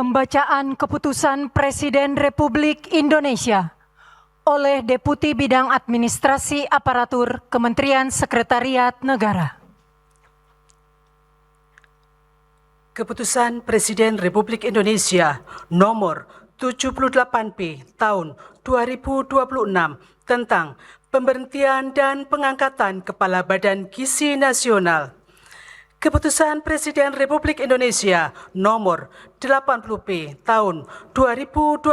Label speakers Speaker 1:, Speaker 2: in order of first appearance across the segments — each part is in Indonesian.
Speaker 1: Pembacaan Keputusan Presiden Republik Indonesia oleh Deputi Bidang Administrasi Aparatur Kementerian Sekretariat Negara.
Speaker 2: Keputusan Presiden Republik Indonesia nomor 78P tahun 2026 tentang pemberhentian dan pengangkatan Kepala Badan Gizi Nasional. Keputusan Presiden Republik Indonesia nomor 80P tahun 2026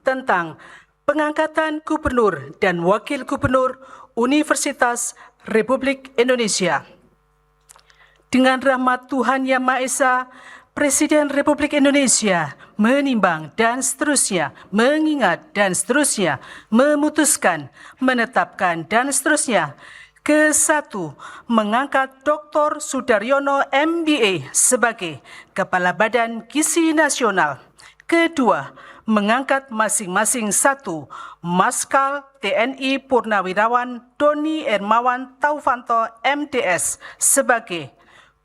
Speaker 2: tentang pengangkatan Gubernur dan Wakil Gubernur Universitas Republik Indonesia. Dengan rahmat Tuhan Yang Maha Esa, Presiden Republik Indonesia menimbang dan seterusnya, mengingat dan seterusnya, memutuskan, menetapkan dan seterusnya. Ke-1, mengangkat Dr. Sudaryono MBA sebagai Kepala Badan Gizi Nasional. Kedua, mengangkat masing-masing 1 Maskal TNI Purnawirawan Doni Hermawan Taufanto MDS sebagai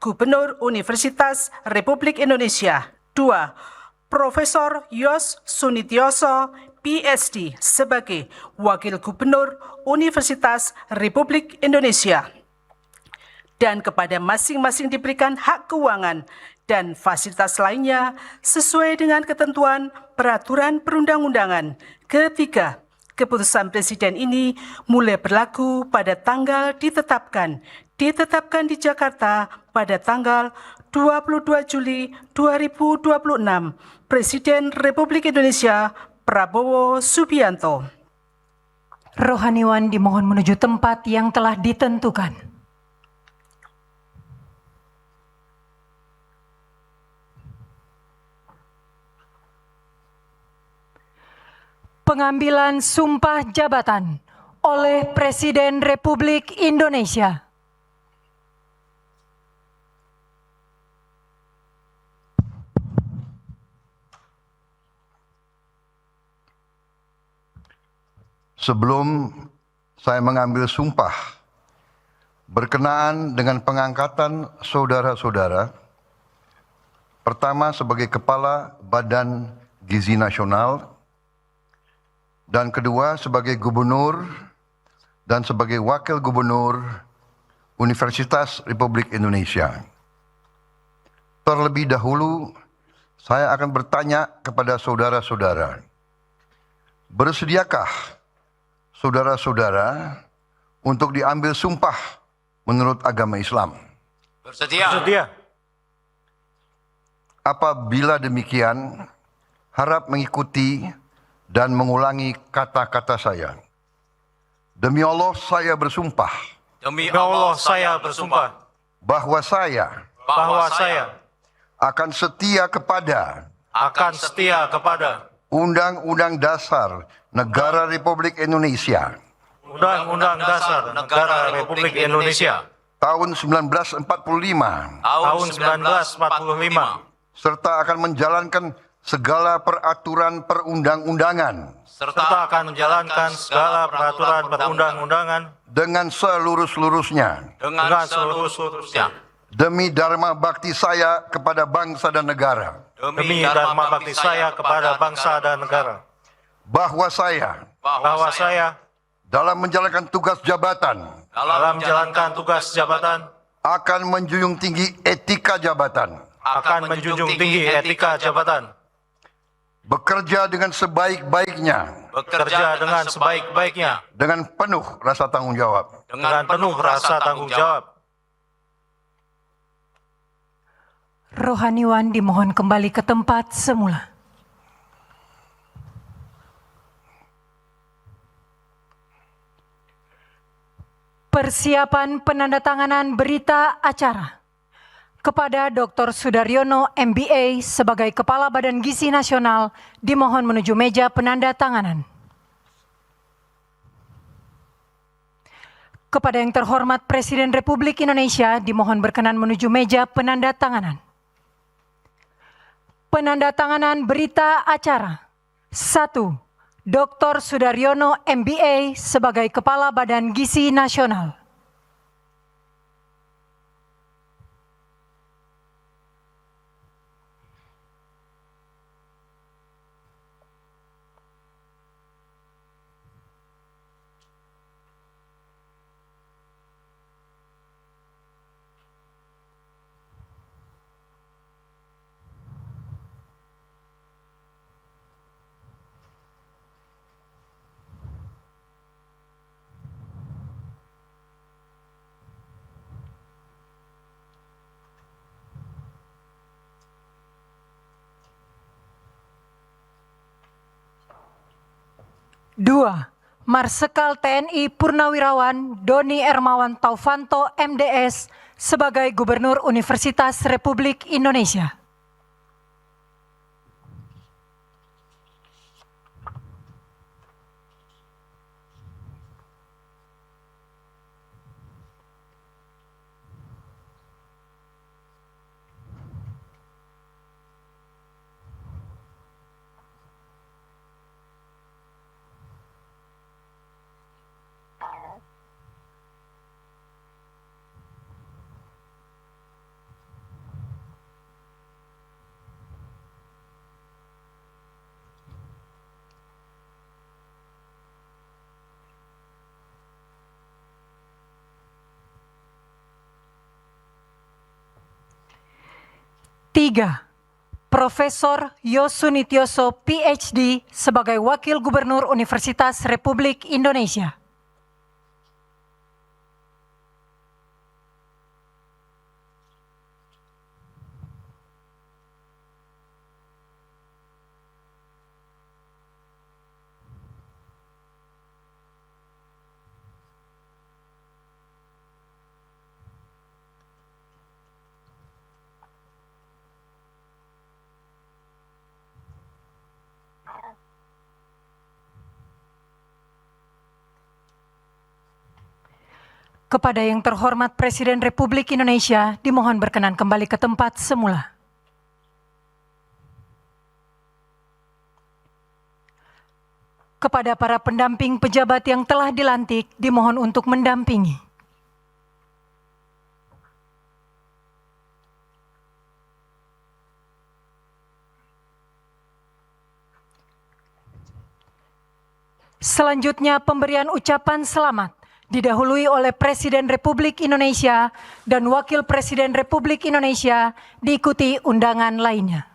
Speaker 2: Gubernur Universitas Republik Indonesia. 2. Profesor Yos Sunityoso PhD sebagai Wakil Gubernur Universitas Republik Indonesia. Dan kepada masing-masing diberikan hak keuangan dan fasilitas lainnya sesuai dengan ketentuan peraturan perundang-undangan. Ketiga, keputusan Presiden ini mulai berlaku pada tanggal ditetapkan di Jakarta pada tanggal 22 Juli 2026. Presiden Republik Indonesia Prabowo Subianto.
Speaker 1: Rohaniwan dimohon menuju tempat yang telah ditentukan. Pengambilan sumpah jabatan oleh Presiden Republik Indonesia.
Speaker 3: Sebelum saya mengambil sumpah berkenaan dengan pengangkatan saudara-saudara, pertama sebagai Kepala Badan Gizi Nasional, dan kedua sebagai Gubernur dan sebagai Wakil Gubernur Universitas Republik Indonesia. Terlebih dahulu, saya akan bertanya kepada saudara-saudara, bersediakah saudara-saudara untuk diambil sumpah menurut agama Islam?
Speaker 4: Bersedia.
Speaker 3: Apabila demikian, harap mengikuti dan mengulangi kata-kata saya. Demi Allah saya bersumpah.
Speaker 4: Demi Allah saya bersumpah
Speaker 3: Bahwa saya akan setia kepada Undang-Undang Dasar Negara Republik Indonesia
Speaker 4: Undang-Undang Dasar Negara Republik Indonesia
Speaker 3: tahun 1945 serta akan menjalankan segala peraturan perundang-undangan dengan seluruh-seluruhnya demi dharma bakti saya kepada bangsa dan negara. Bahwa saya dalam menjalankan tugas jabatan akan menjunjung tinggi etika jabatan, bekerja dengan sebaik-baiknya, dengan penuh rasa tanggung jawab.
Speaker 1: Rohaniwan dimohon kembali ke tempat semula. Persiapan penandatanganan berita acara kepada Dr. Sudaryono MBA sebagai Kepala Badan Gizi Nasional dimohon menuju meja penandatanganan. Kepada yang terhormat Presiden Republik Indonesia dimohon berkenan menuju meja penandatanganan. Penandatanganan berita acara. 1. Dr. Sudaryono MBA sebagai Kepala Badan Gizi Nasional. 2. Marsekal TNI Purnawirawan Doni Ermawan Taufanto MDS sebagai Gubernur Universitas Republik Indonesia. Tiga, Profesor Yosunitioso PhD sebagai Wakil Gubernur Universitas Republik Indonesia. Kepada yang terhormat Presiden Republik Indonesia, dimohon berkenan kembali ke tempat semula. Kepada para pendamping pejabat yang telah dilantik, dimohon untuk mendampingi. Selanjutnya pemberian ucapan selamat didahului oleh Presiden Republik Indonesia dan Wakil Presiden Republik Indonesia diikuti undangan lainnya.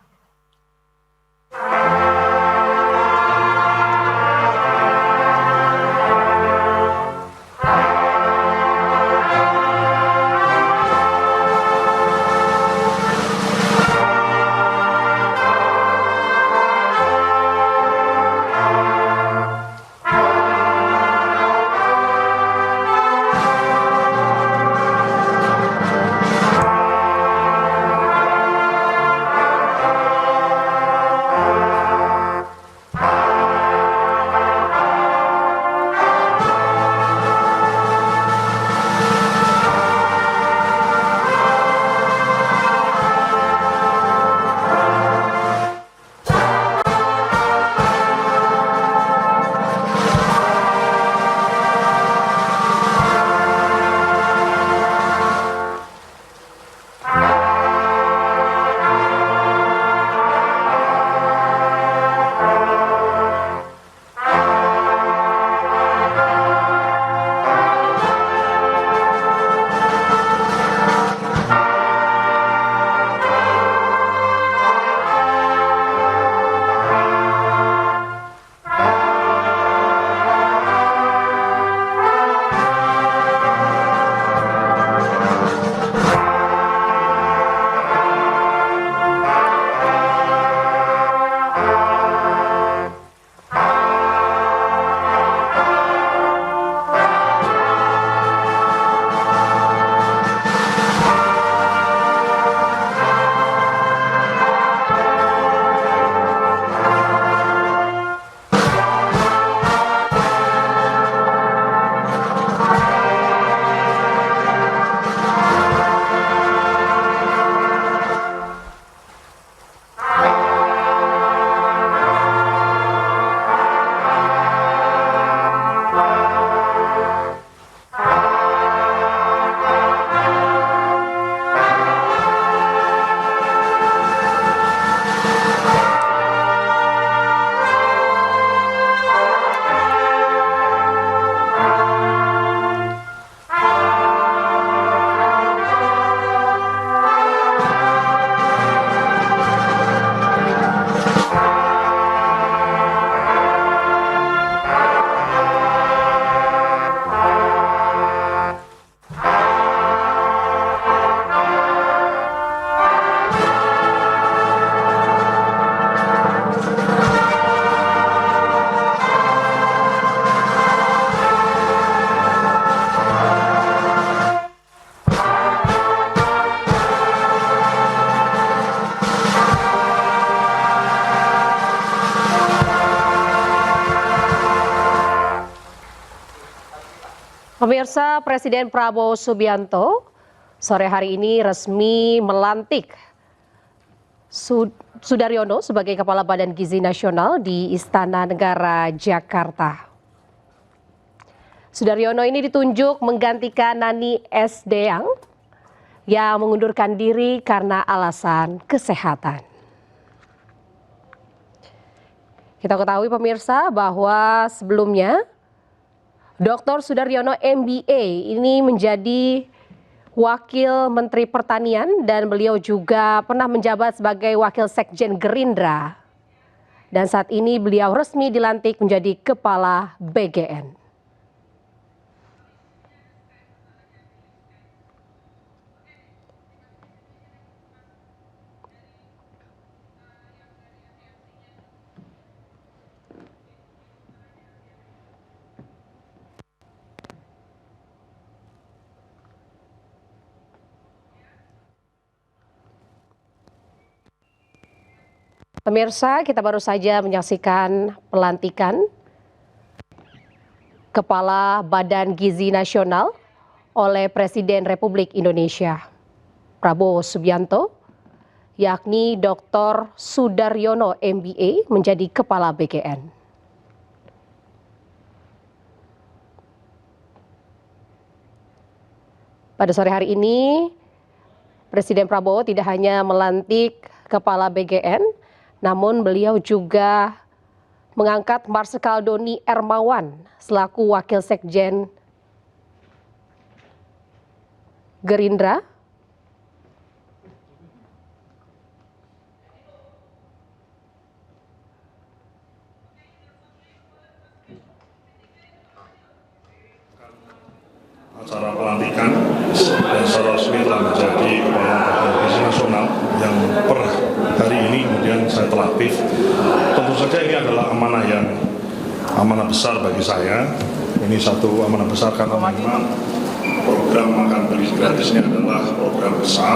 Speaker 5: Pemirsa, Presiden Prabowo Subianto sore hari ini resmi melantik Sudaryono sebagai Kepala Badan Gizi Nasional di Istana Negara, Jakarta. Sudaryono ini ditunjuk menggantikan Nani S. Deang yang mengundurkan diri karena alasan kesehatan. Kita ketahui pemirsa bahwa sebelumnya Dr. Sudaryono MBA ini menjadi Wakil Menteri Pertanian dan beliau juga pernah menjabat sebagai Wakil Sekjen Gerindra. Dan saat ini beliau resmi dilantik menjadi Kepala BGN. Pemirsa, kita baru saja menyaksikan pelantikan Kepala Badan Gizi Nasional oleh Presiden Republik Indonesia Prabowo Subianto, yakni Dr. Sudaryono MBA menjadi Kepala BGN. Pada sore hari ini, Presiden Prabowo tidak hanya melantik Kepala BGN, namun beliau juga mengangkat Marsikal Doni Ermawan selaku Wakil Sekjen Gerindra.
Speaker 6: Acara pelantikan dan secara resmi telah menjadi Kepala Badan Gizi Nasional yang per hari ini kemudian saya terlatih. Tentu saja ini adalah amanah besar bagi saya. Ini satu amanah besar karena memang program makan bergizi gratis ini adalah program besar,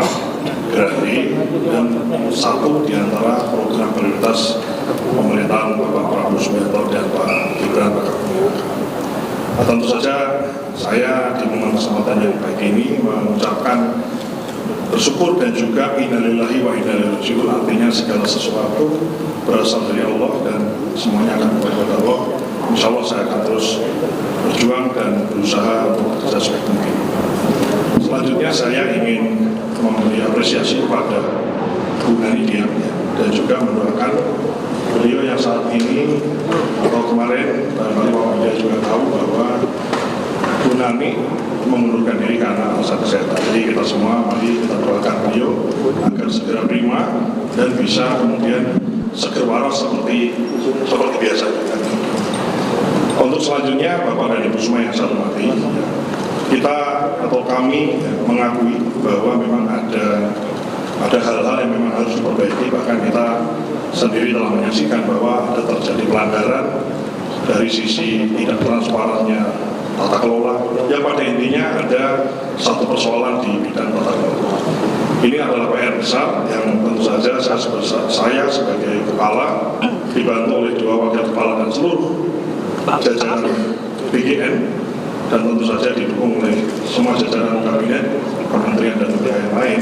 Speaker 6: gratis, dan satu di antara program prioritas pemerintahan Bapak Prabowo Subianto dan Pak Gibran Rakabuming. Nah, tentu saja saya di momen kesempatan yang baik ini mengucapkan bersyukur dan juga innalillahi wa inna ilaihi raji'un, artinya segala sesuatu berasal dari Allah dan semuanya akan kembali kepada Allah. Insya Allah saya akan terus berjuang dan berusaha untuk bekerja sebaik mungkin. Selanjutnya saya ingin memberi apresiasi kepada Bu Nani Deang dan juga mendoakan beliau yang saat ini atau kemarin barangkali Pak Media juga tahu bahwa Bu Nani mengundurkan diri karena alasan kesehatan. Jadi kita semua mari kita doakan beliau agar segera prima dan bisa kemudian seger waras seperti biasa. Untuk selanjutnya Bapak dan Ibu semua yang saya hormati, kita atau kami mengakui bahwa memang ada hal-hal yang memang harus diperbaiki. Bahkan kita sendiri telah menyaksikan bahwa ada terjadi pelanggaran dari sisi tidak transparannya tata kelola, yang pada intinya ada satu persoalan di bidang tata kelola. Ini adalah PR besar yang tentu saja saya sebagai kepala dibantu oleh dua wakil kepala dan seluruh jajaran BGN dan tentu saja didukung oleh semua jajaran kabinet, kementerian dan lembaga yang lain.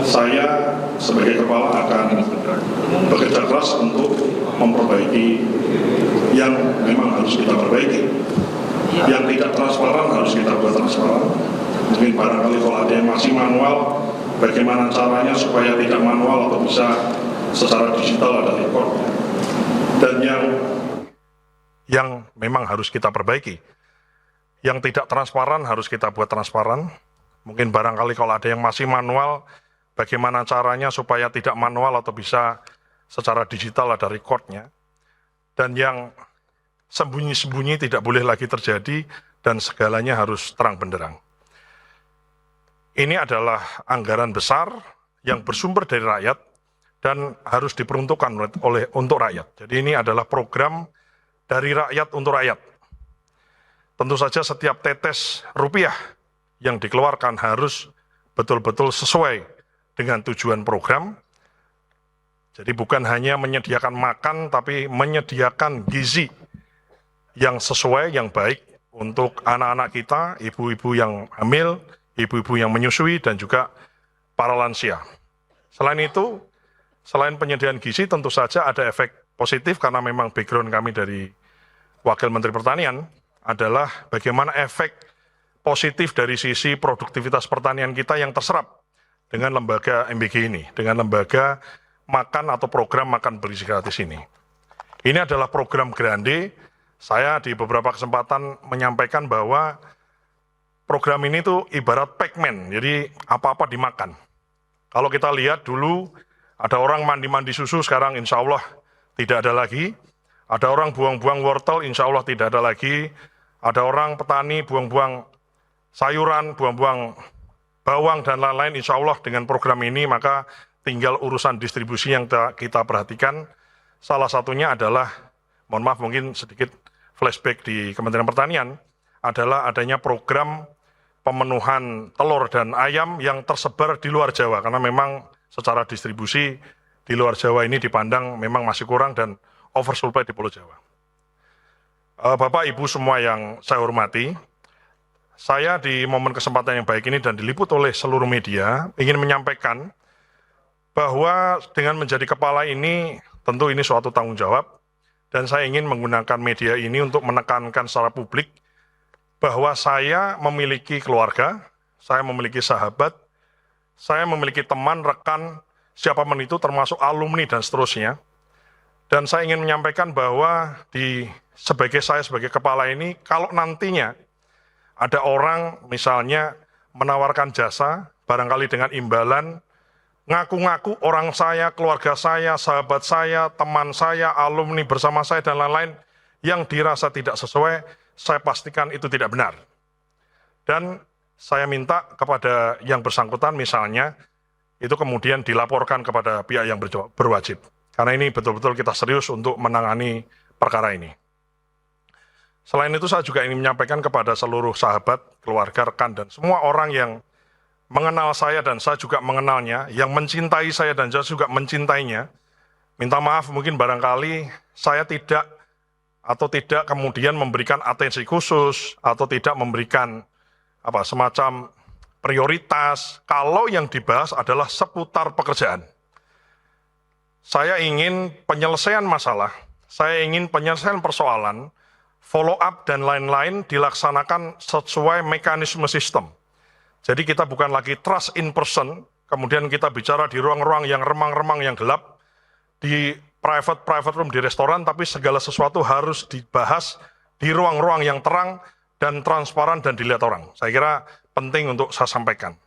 Speaker 6: Saya sebagai kepala akan bekerja keras untuk memperbaiki yang memang harus kita perbaiki. Yang tidak transparan harus kita buat transparan. Mungkin barangkali kalau ada yang masih manual, bagaimana caranya supaya tidak manual atau bisa secara digital ada record. Dan yang memang harus kita perbaiki. Yang tidak transparan harus kita buat transparan. Mungkin barangkali kalau ada yang masih manual, bagaimana caranya supaya tidak manual atau bisa secara digital ada recordnya. Dan yang sembunyi-sembunyi tidak boleh lagi terjadi dan segalanya harus terang benderang. Ini adalah anggaran besar yang bersumber dari rakyat dan harus diperuntukkan untuk rakyat. Jadi ini adalah program dari rakyat untuk rakyat. Tentu saja setiap tetes rupiah yang dikeluarkan harus betul-betul sesuai dengan tujuan program. Jadi bukan hanya menyediakan makan, tapi menyediakan gizi yang sesuai, yang baik untuk anak-anak kita, ibu-ibu yang hamil, ibu-ibu yang menyusui, dan juga para lansia. Selain itu, selain penyediaan gizi, tentu saja ada efek positif karena memang background kami dari Wakil Menteri Pertanian adalah bagaimana efek positif dari sisi produktivitas pertanian kita yang terserap dengan lembaga MBG ini, dengan lembaga makan atau program makan bergizi gratis ini. Ini adalah program grande. Saya di beberapa kesempatan menyampaikan bahwa program ini tuh ibarat Pac-Man, jadi apa-apa dimakan. Kalau kita lihat dulu, ada orang mandi-mandi susu, sekarang insya Allah tidak ada lagi. Ada orang buang-buang wortel, insya Allah tidak ada lagi. Ada orang petani buang-buang sayuran, buang-buang bawang, dan lain-lain, insya Allah dengan program ini maka tinggal urusan distribusi yang kita perhatikan. Salah satunya adalah, mohon maaf mungkin sedikit flashback di Kementerian Pertanian, adalah adanya program pemenuhan telur dan ayam yang tersebar di luar Jawa, karena memang secara distribusi di luar Jawa ini dipandang memang masih kurang dan oversupply di Pulau Jawa. Bapak Ibu semua yang saya hormati, saya di momen kesempatan yang baik ini dan diliput oleh seluruh media ingin menyampaikan bahwa dengan menjadi kepala ini tentu ini suatu tanggung jawab, dan saya ingin menggunakan media ini untuk menekankan secara publik bahwa saya memiliki keluarga, saya memiliki sahabat, saya memiliki teman, rekan, siapapun itu termasuk alumni dan seterusnya. Dan saya ingin menyampaikan bahwa saya sebagai kepala ini, kalau nantinya ada orang misalnya menawarkan jasa, barangkali dengan imbalan, ngaku-ngaku orang saya, keluarga saya, sahabat saya, teman saya, alumni bersama saya, dan lain-lain, yang dirasa tidak sesuai, saya pastikan itu tidak benar. Dan saya minta kepada yang bersangkutan misalnya, itu kemudian dilaporkan kepada pihak yang berwajib. Karena ini betul-betul kita serius untuk menangani perkara ini. Selain itu saya juga ingin menyampaikan kepada seluruh sahabat, keluarga, rekan, dan semua orang yang mengenal saya dan saya juga mengenalnya, yang mencintai saya dan saya juga mencintainya. Minta maaf mungkin barangkali saya tidak kemudian memberikan atensi khusus atau tidak memberikan semacam prioritas kalau yang dibahas adalah seputar pekerjaan. Saya ingin penyelesaian masalah, saya ingin penyelesaian persoalan, follow up dan lain-lain dilaksanakan sesuai mekanisme sistem. Jadi kita bukan lagi trust in person, kemudian kita bicara di ruang-ruang yang remang-remang yang gelap, di private room di restoran, tapi segala sesuatu harus dibahas di ruang-ruang yang terang dan transparan dan dilihat orang. Saya kira penting untuk saya sampaikan.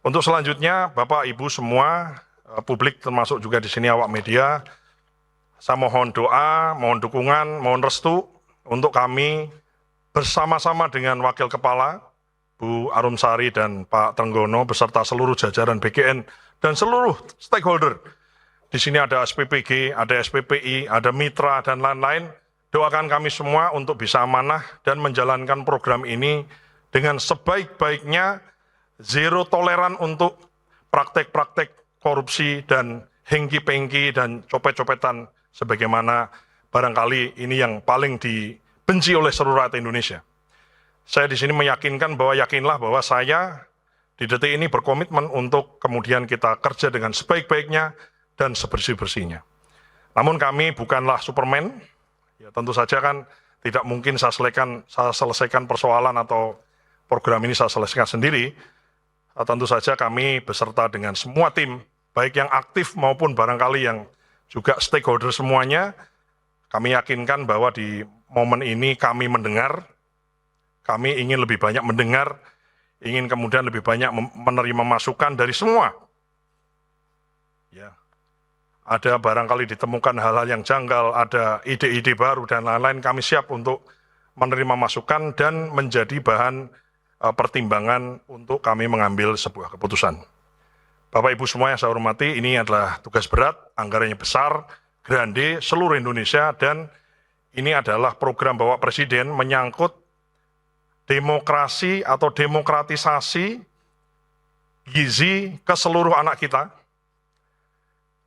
Speaker 6: Untuk selanjutnya, Bapak Ibu semua, publik termasuk juga di sini awak media, saya mohon doa, mohon dukungan, mohon restu untuk kami bersama-sama dengan Wakil Kepala, Bu Arumsari dan Pak Trenggono, beserta seluruh jajaran BGN dan seluruh stakeholder. Di sini ada SPPG, ada SPPI, ada mitra, dan lain-lain. Doakan kami semua untuk bisa amanah dan menjalankan program ini dengan sebaik-baiknya, zero toleran untuk praktek-praktek korupsi dan hengki-pengki dan copet-copetan sebagaimana barangkali ini yang paling dibenci oleh seluruh rakyat Indonesia. Saya di sini meyakinkan bahwa yakinlah bahwa saya di detik ini berkomitmen untuk kemudian kita kerja dengan sebaik-baiknya dan sebersih-bersihnya. Namun kami bukanlah Superman, ya tentu saja kan tidak mungkin saya selesaikan persoalan atau program ini saya selesaikan sendiri. Tentu saja kami beserta dengan semua tim, baik yang aktif maupun barangkali yang juga stakeholder semuanya, kami yakinkan bahwa di momen ini kami mendengar, kami ingin lebih banyak mendengar, ingin kemudian lebih banyak menerima masukan dari semua. Ya, ada barangkali ditemukan hal-hal yang janggal, ada ide-ide baru dan lain-lain, kami siap untuk menerima masukan dan menjadi bahan pertimbangan untuk kami mengambil sebuah keputusan. Bapak Ibu semua yang saya hormati, ini adalah tugas berat, anggarannya besar, grande, seluruh Indonesia, dan ini adalah program Bapak Presiden menyangkut demokrasi atau demokratisasi gizi ke seluruh anak kita.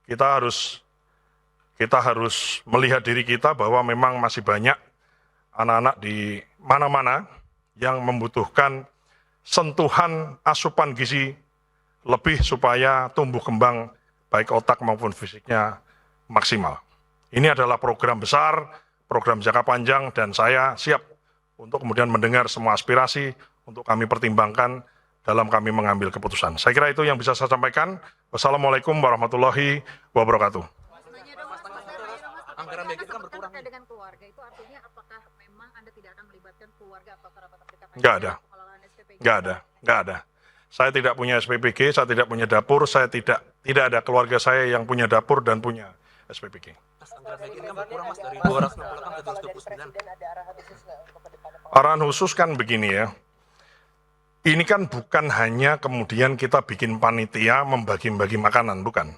Speaker 6: Kita harus melihat diri kita bahwa memang masih banyak anak-anak di mana-mana yang membutuhkan sentuhan asupan gizi lebih supaya tumbuh kembang baik otak maupun fisiknya maksimal. Ini adalah program besar, program jangka panjang, dan saya siap untuk kemudian mendengar semua aspirasi untuk kami pertimbangkan dalam kami mengambil keputusan. Saya kira itu yang bisa saya sampaikan. Wassalamualaikum warahmatullahi wabarakatuh.
Speaker 7: Anggaran BG kan berkurang dengan keluarga, itu artinya apakah memang Anda tidak akan melibatkan keluarga atau kerabat terdekat?
Speaker 6: Nggak ada. Saya tidak punya SPPG, saya tidak punya dapur, saya tidak ada keluarga saya yang punya dapur dan punya SPPG.
Speaker 7: Anggaran BG kan berkurang Mas dari 268 ke 229.
Speaker 6: Arahan khusus kan begini ya. Ini kan bukan hanya kemudian kita bikin panitia membagi-bagi makanan, bukan.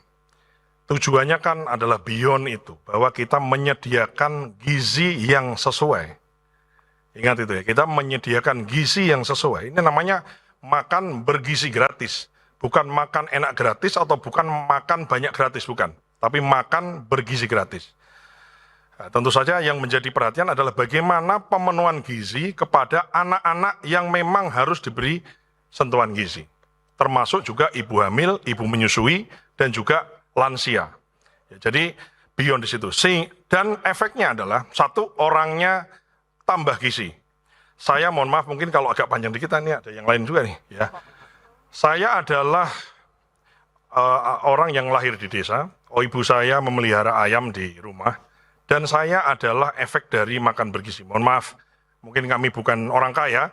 Speaker 6: Tujuannya kan adalah beyond itu, bahwa kita menyediakan gizi yang sesuai. Ingat itu ya, kita menyediakan gizi yang sesuai. Ini namanya makan bergizi gratis. Bukan makan enak gratis atau bukan makan banyak gratis, bukan. Tapi makan bergizi gratis. Nah, tentu saja yang menjadi perhatian adalah bagaimana pemenuhan gizi kepada anak-anak yang memang harus diberi sentuhan gizi. Termasuk juga ibu hamil, ibu menyusui, dan juga lansia. Ya, jadi beyond di situ. Dan efeknya adalah satu, orangnya tambah gizi. Saya mohon maaf mungkin kalau agak panjang dikit, ini ada yang lain juga nih. Ya. Saya adalah orang yang lahir di desa. Ibu saya memelihara ayam di rumah. Dan saya adalah efek dari makan bergizi. Mohon maaf, mungkin kami bukan orang kaya,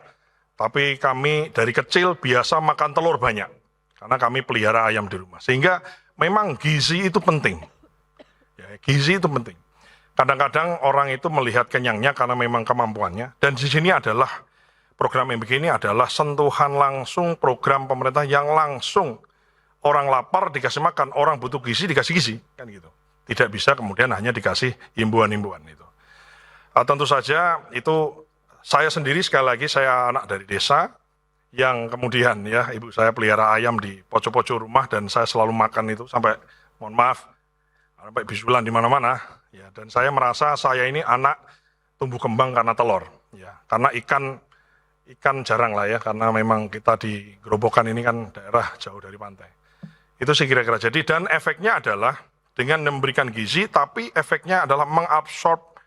Speaker 6: tapi kami dari kecil biasa makan telur banyak. Karena kami pelihara ayam di rumah. Sehingga memang gizi itu penting. Ya, gizi itu penting. Kadang-kadang orang itu melihat kenyangnya karena memang kemampuannya. Dan di sini adalah program yang begini adalah sentuhan langsung program pemerintah yang langsung orang lapar dikasih makan, orang butuh gizi dikasih gizi, kan gitu. Tidak bisa kemudian hanya dikasih himbauan-himbauan itu. Tentu saja itu saya sendiri sekali lagi saya anak dari desa yang kemudian ya ibu saya pelihara ayam di pojok-pojok rumah dan saya selalu makan itu sampai mohon maaf sampai bisulan di mana-mana ya, dan saya merasa saya ini anak tumbuh kembang karena telur ya, karena ikan jarang lah ya, karena memang kita di Gerobokan ini kan daerah jauh dari pantai. Itu sih kira-kira. Jadi dan efeknya adalah dengan memberikan gizi, tapi efeknya adalah mengabsorb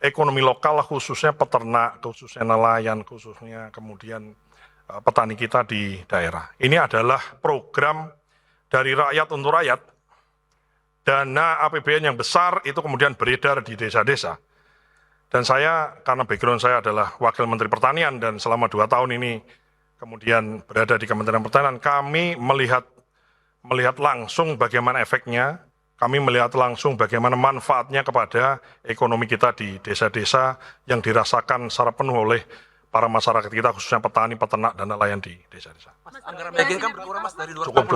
Speaker 6: ekonomi lokal, khususnya peternak, khususnya nelayan, khususnya kemudian petani kita di daerah. Ini adalah program dari rakyat untuk rakyat. Dana APBN yang besar itu kemudian beredar di desa-desa. Dan saya, karena background saya adalah Wakil Menteri Pertanian, dan selama 2 tahun ini kemudian berada di Kementerian Pertanian, kami melihat langsung bagaimana efeknya, kami melihat langsung bagaimana manfaatnya kepada ekonomi kita di desa-desa yang dirasakan secara penuh oleh para masyarakat kita, khususnya petani, peternak, dan nelayan di desa-desa.
Speaker 7: Anggaran BG kan berkurang Mas dari 268.
Speaker 6: Cukup.